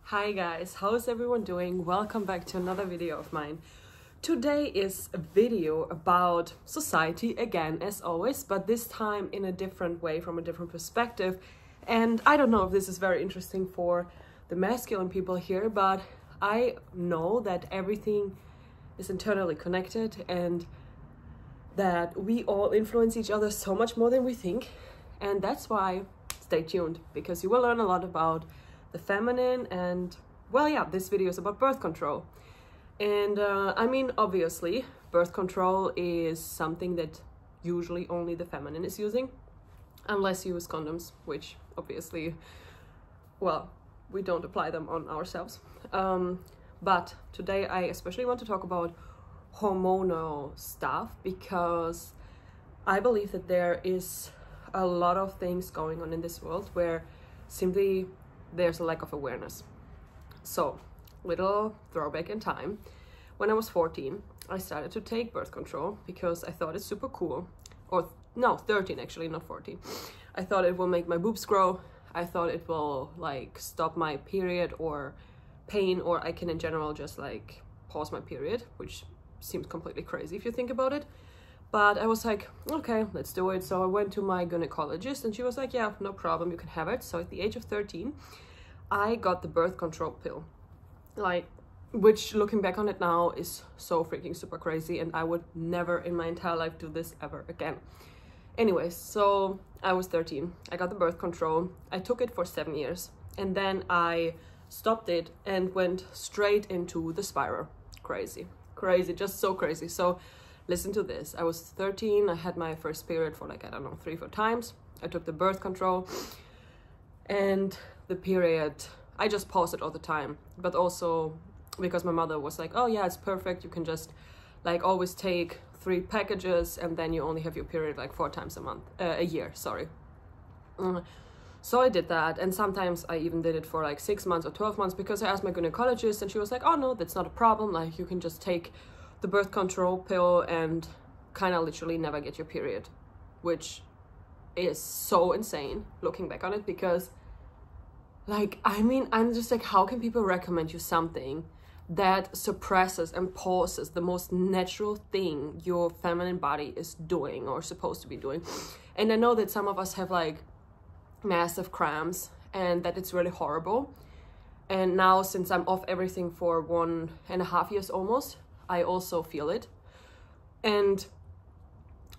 Hi guys, how is everyone doing? Welcome back to another video of mine. Today is a video about society again, as always, but this time in a different way, from a different perspective. And I don't know if this is very interesting for the masculine people here, but I know that everything is internally connected and that we all influence each other so much more than we think. And that's why stay tuned, because you will learn a lot about the feminine. And well, yeah, this video is about birth control. And I mean, obviously birth control is something that usually only the feminine is using, unless you use condoms, which obviously, well, we don't apply them on ourselves. But today I especially want to talk about hormonal stuff, because I believe that there is a lot of things going on in this world where simply there's a lack of awareness. So, little throwback in time. When I was 14, I started to take birth control because I thought it's super cool. Or no, 13 actually, not 14. I thought it will make my boobs grow. I thought it will like stop my period or pain, or I can in general just like pause my period, which seems completely crazy if you think about it. But I was like, okay, let's do it. So I went to my gynecologist and she was like, yeah, no problem, you can have it. So at the age of 13, I got the birth control pill, like, which looking back on it now is so freaking super crazy, and I would never in my entire life do this ever again. Anyways, so I was 13, I got the birth control, I took it for 7 years, and then I stopped it and went straight into the spiral. Crazy, just so crazy. So listen to this. I was 13, I had my first period for like, I don't know, 3-4 times. I took the birth control, and the period, I just paused it all the time. But also because my mother was like, oh yeah, it's perfect, you can just like always take 3 packages and then you only have your period like 4 times a year, sorry. So I did that, and sometimes I even did it for like 6 months or 12 months because I asked my gynecologist and she was like, oh no, that's not a problem, like you can just take the birth control pill and kind of literally never get your period, which is so insane looking back on it, because like, I mean, I'm just like, how can people recommend you something that suppresses and pauses the most natural thing your feminine body is doing or supposed to be doing? And I know that some of us have like massive cramps and that it's really horrible. And now, since I'm off everything for 1.5 years almost, I also feel it. And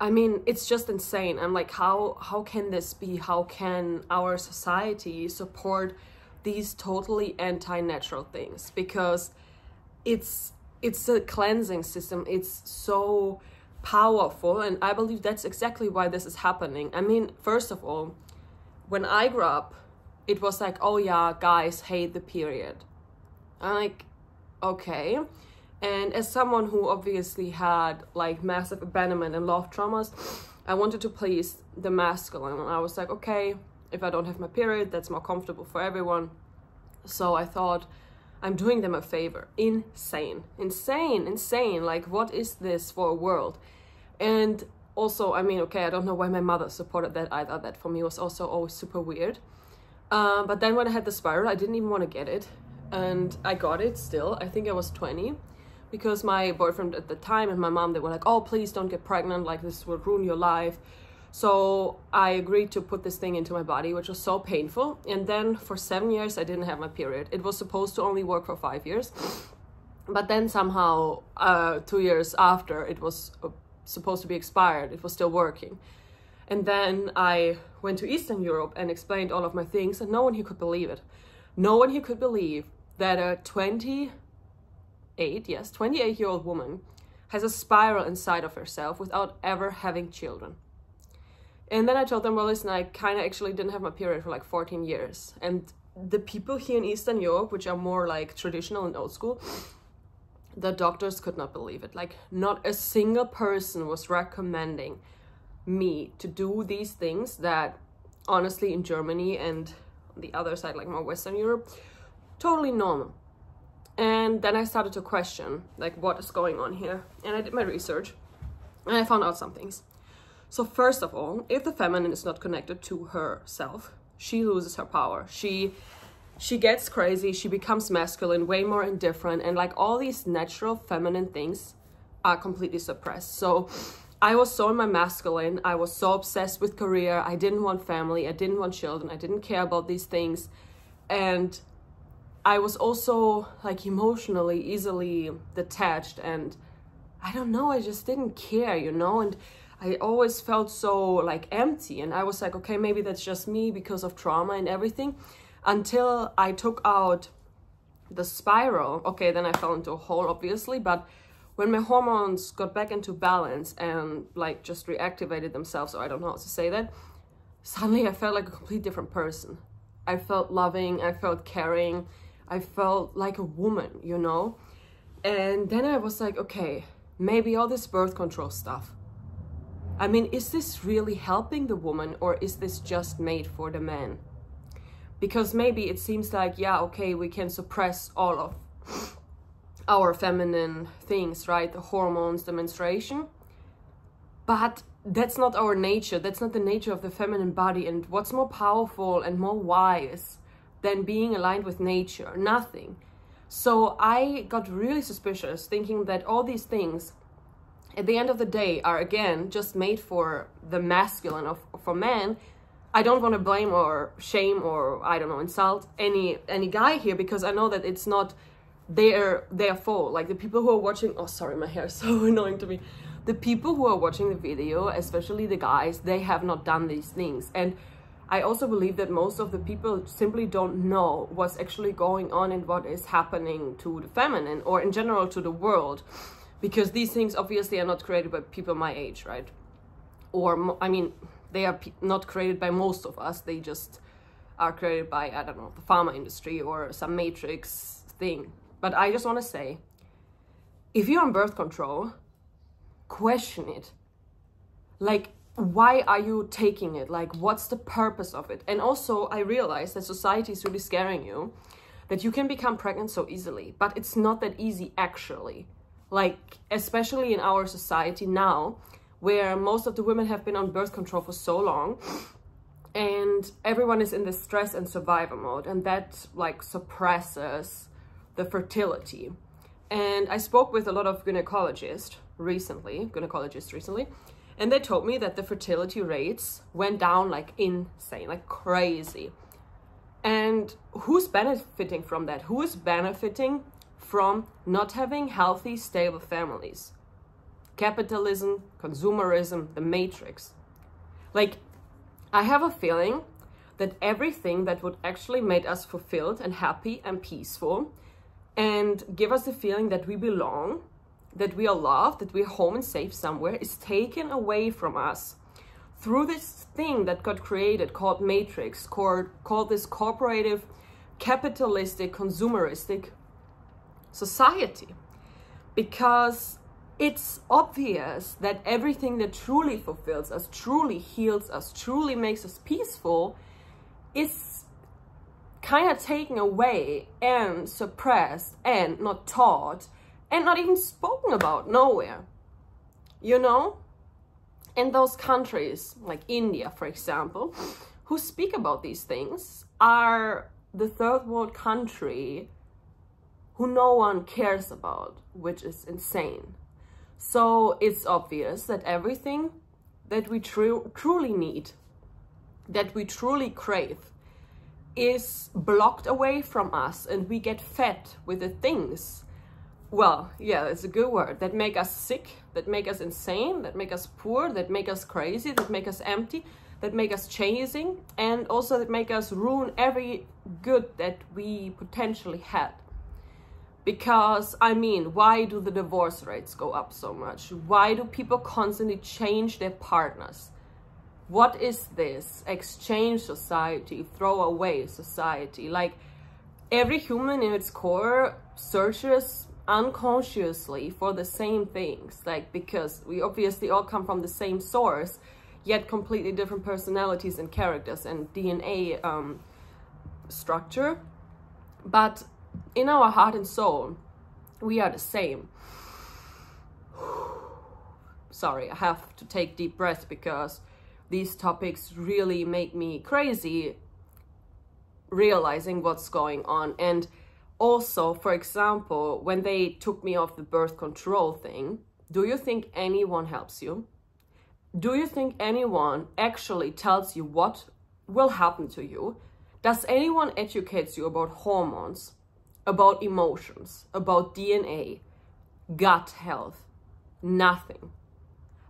I mean, it's just insane. I'm like, how can this be? How can our society support these totally anti-natural things? Because it's a cleansing system. It's so powerful, and I believe that's exactly why this is happening. I mean, first of all, when I grew up, it was like, oh yeah, guys hate the period. I'm like, okay. And as someone who obviously had like massive abandonment and love traumas, I wanted to please the masculine. And I was like, okay, if I don't have my period, that's more comfortable for everyone. So I thought, I'm doing them a favor. Insane. Like, what is this for a world? And also, I mean, okay, I don't know why my mother supported that either. That for me was also always super weird. But then when I had the spiral, I didn't even want to get it. And I got it still. I think I was 20. Because my boyfriend at the time and my mom, they were like, oh, please don't get pregnant, like this will ruin your life. So I agreed to put this thing into my body, which was so painful. And then for 7 years, I didn't have my period. It was supposed to only work for 5 years. But then somehow 2 years after it was supposed to be expired, it was still working. And then I went to Eastern Europe and explained all of my things, and no one here could believe it. No one here could believe that a 28-year-old woman has a spiral inside of herself without ever having children. And then I told them, well, listen, I kind of actually didn't have my period for like 14 years. And the people here in Eastern Europe, which are more like traditional and old school, the doctors could not believe it. Like, not a single person was recommending me to do these things that honestly in Germany and on the other side, like more Western Europe, totally normal. And then I started to question, like, what is going on here? And I did my research, and I found out some things. So first of all, if the feminine is not connected to herself, she loses her power. She she gets crazy, she becomes masculine, way more indifferent, and like all these natural feminine things are completely suppressed. So I was so in my masculine, I was so obsessed with career, I didn't want family, I didn't want children, I didn't care about these things. And I was also like emotionally easily detached, and I don't know, I just didn't care, you know, and I always felt so like empty. And I was like, okay, maybe that's just me because of trauma and everything, until I took out the spiral. Okay, then I fell into a hole, obviously, but when my hormones got back into balance and like just reactivated themselves, or I don't know how to say that, suddenly I felt like a complete different person. I felt loving, I felt caring, I felt like a woman, you know? And then I was like, okay, maybe all this birth control stuff, I mean, is this really helping the woman, or is this just made for the man? Because maybe it seems like, yeah, okay, we can suppress all of our feminine things, right? The hormones, the menstruation. But that's not our nature. That's not the nature of the feminine body. And what's more powerful and more wise than being aligned with nature? Nothing. So I got really suspicious, thinking that all these things, at the end of the day, are again just made for the masculine, of for men. I don't want to blame or shame or, I don't know, insult any guy here, because I know that it's not their fault. Like the people who are watching, oh sorry, my hair is so annoying to me. The people who are watching the video, especially the guys, they have not done these things. And I also believe that most of the people simply don't know what's actually going on and what is happening to the feminine, or in general to the world. Because these things obviously are not created by people my age, right? Or, I mean, they are not created by most of us. They just are created by, I don't know, the pharma industry or some matrix thing. But I just want to say, if you're on birth control, question it. Like, why are you taking it? Like, what's the purpose of it? And also, I realize that society is really scaring you, that you can become pregnant so easily. But it's not that easy, actually. Like, especially in our society now, where most of the women have been on birth control for so long, and everyone is in this stress and survival mode, and that like suppresses the fertility. And I spoke with a lot of gynecologists recently, and they told me that the fertility rates went down like insane, like crazy. And who's benefiting from that? Who is benefiting from not having healthy, stable families? Capitalism, consumerism, the matrix. Like, I have a feeling that everything that would actually make us fulfilled and happy and peaceful and give us the feeling that we belong, that we are loved, that we're home and safe somewhere, is taken away from us through this thing that got created called matrix, called this corporative, capitalistic, consumeristic society. Because it's obvious that everything that truly fulfills us, truly heals us, truly makes us peaceful is kind of taken away and suppressed and not taught and not even spoken about nowhere, you know? And those countries, like India, for example, who speak about these things are the third world country who no one cares about, which is insane. So it's obvious that everything that we truly need, that we truly crave, is blocked away from us, and we get fed with the things, well, yeah, it's a good word, that make us sick, that make us insane, that make us poor, that make us crazy, that make us empty, that make us chasing, and also that make us ruin every good that we potentially had. Because, I mean, why do the divorce rates go up so much? Why do people constantly change their partners? What is this exchange society, throwaway society? Like, every human in its core searches unconsciously for the same things. Like, because we obviously all come from the same source, yet completely different personalities and characters and DNA structure. But in our heart and soul, we are the same. Sorry, I have to take deep breaths because these topics really make me crazy realizing what's going on. And also, for example, when they took me off the birth control thing, do you think anyone helps you? Do you think anyone actually tells you what will happen to you? Does anyone educate you about hormones, about emotions, about DNA, gut health? Nothing.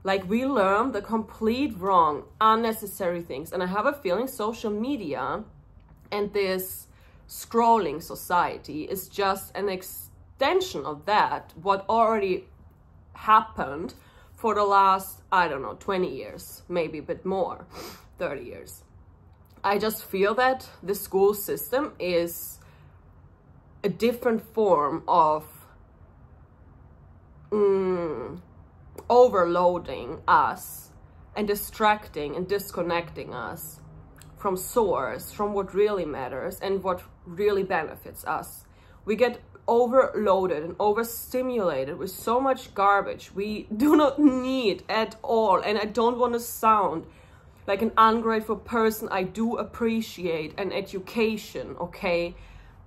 Like, we learn the complete wrong, unnecessary things. And I have a feeling social media and this scrolling society is just an extension of that, what already happened for the last, I don't know, 20 years, maybe a bit more, 30 years. I just feel that the school system is a different form of overloading us and distracting and disconnecting us from source, from what really matters and what really benefits us. We get overloaded and overstimulated with so much garbage we do not need at all. And I don't want to sound like an ungrateful person. I do appreciate an education, okay?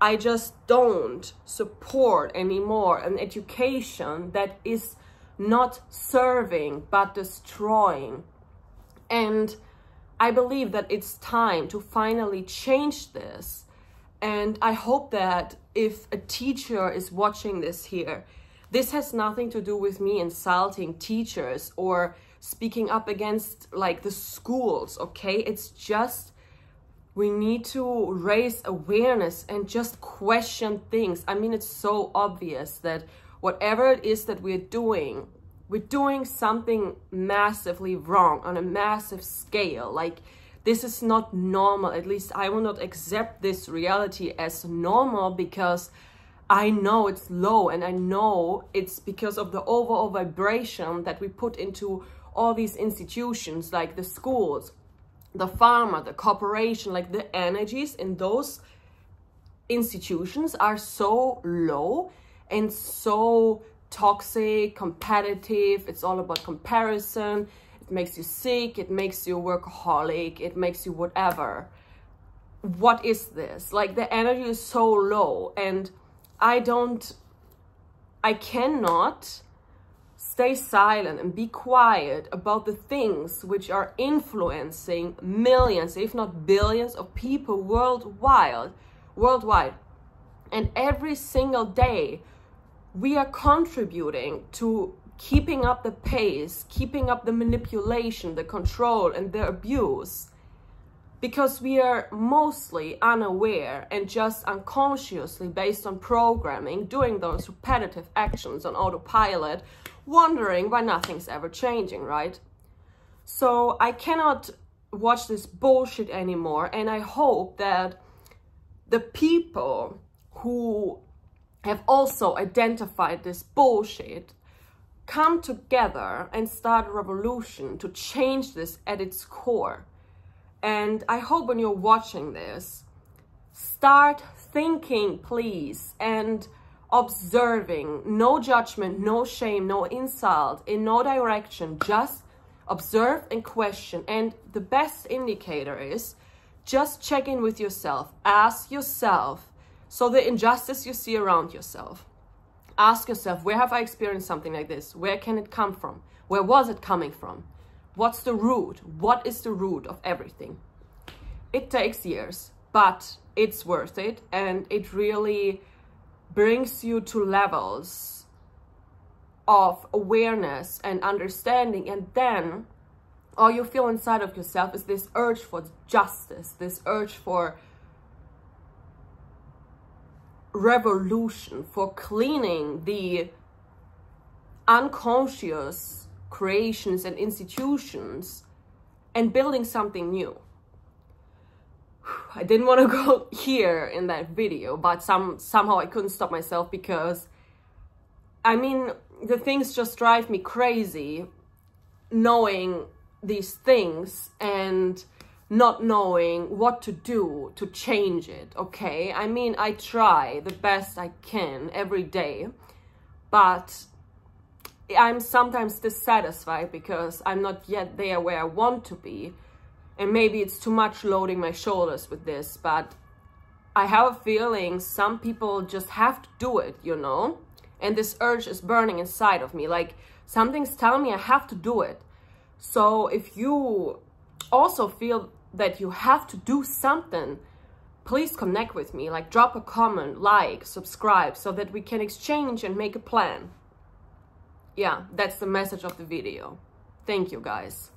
I just don't support anymore an education that is not serving but destroying. And I believe that it's time to finally change this. And I hope that if a teacher is watching this here, this has nothing to do with me insulting teachers or speaking up against like the schools, okay? It's just we need to raise awareness and just question things. I mean, it's so obvious that whatever it is that we're doing something massively wrong on a massive scale. Like, this is not normal. At least I will not accept this reality as normal, because I know it's low, and I know it's because of the overall vibration that we put into all these institutions, like the schools, the pharma, the corporation. Like, the energies in those institutions are so low and so toxic, competitive. It's all about comparison. It makes you sick, it makes you workaholic, it makes you whatever. What is this? Like, the energy is so low, and I cannot stay silent and be quiet about the things which are influencing millions, if not billions of people worldwide. And every single day we are contributing to keeping up the pace, keeping up the manipulation, the control, and the abuse, because we are mostly unaware and just unconsciously, based on programming, doing those repetitive actions on autopilot, wondering why nothing's ever changing, right? So I cannot watch this bullshit anymore, and I hope that the people who have also identified this bullshit come together and start a revolution to change this at its core. And I hope when you're watching this, start thinking, please, and observing. No judgment, no shame, no insult, in no direction. Just observe and question. And the best indicator is just check in with yourself. Ask yourself, so the injustice you see around yourself, ask yourself, where have I experienced something like this? Where can it come from? Where was it coming from? What's the root? What is the root of everything? It takes years, but it's worth it. And it really brings you to levels of awareness and understanding. And then all you feel inside of yourself is this urge for justice, this urge for revolution, for cleaning the unconscious creations and institutions and building something new. I didn't want to go here in that video, but somehow I couldn't stop myself, because I mean, the things just drive me crazy, knowing these things and not knowing what to do to change it, okay? I mean, I try the best I can every day, but I'm sometimes dissatisfied because I'm not yet there where I want to be. And maybe it's too much loading my shoulders with this, but I have a feeling some people just have to do it, you know? And this urge is burning inside of me. Like, something's telling me I have to do it. So if you also feel that you have to do something, please connect with me. Like, drop a comment, like, subscribe, so that we can exchange and make a plan. Yeah, that's the message of the video. Thank you, guys.